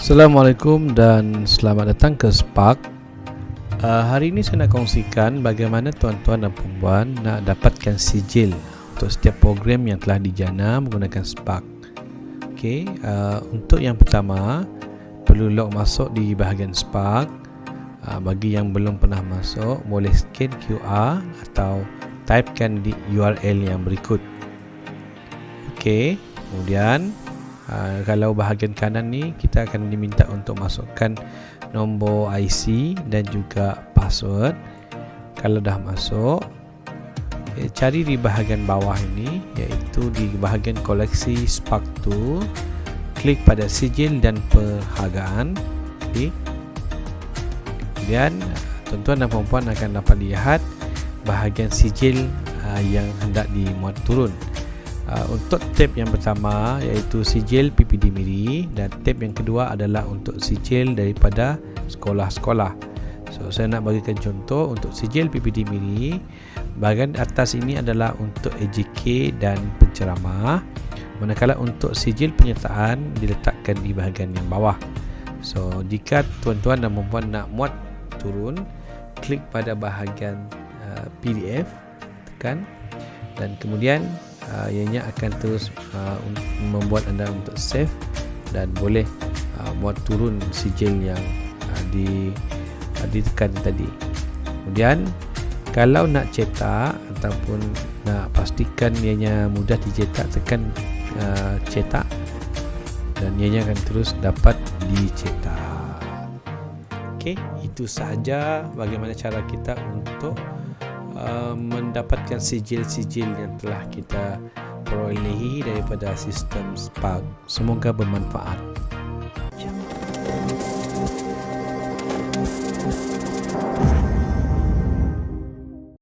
Assalamualaikum dan selamat datang ke Spark. Hari ini saya nak kongsikan bagaimana tuan-tuan dan puan nak dapatkan sijil untuk setiap program yang telah dijana menggunakan Spark. Okey, untuk yang pertama perlu log masuk di bahagian Spark. Bagi yang belum pernah masuk, boleh scan QR atau typekan di URL yang berikut. Okey, kemudian kalau bahagian kanan ni kita akan diminta untuk masukkan nombor IC dan juga password. Kalau dah masuk, cari di bahagian bawah ini, iaitu di bahagian koleksi Spark Tool, klik pada sijil dan penghargaan. Kemudian tuan-tuan dan puan akan dapat lihat bahagian sijil yang hendak dimuat turun. Untuk tab yang pertama iaitu sijil PPD MIRI, dan tab yang kedua adalah untuk sijil daripada sekolah-sekolah. So saya nak bagikan contoh untuk sijil PPD MIRI. Bahagian atas ini adalah untuk AJK dan penceramah, manakala untuk sijil penyertaan diletakkan di bahagian yang bawah. So jika tuan-tuan dan puan nak muat turun, klik pada bahagian PDF, tekan, dan kemudian ianya akan terus membuat anda untuk save dan boleh muat turun sijil yang ditekan tadi. Kemudian kalau nak cetak ataupun nak pastikan ianya mudah dicetak, tekan cetak dan ianya akan terus dapat dicetak. Okey, itu sahaja bagaimana cara kita untuk mendapatkan sijil-sijil yang telah kita perolehi daripada sistem Spark. Semoga bermanfaat.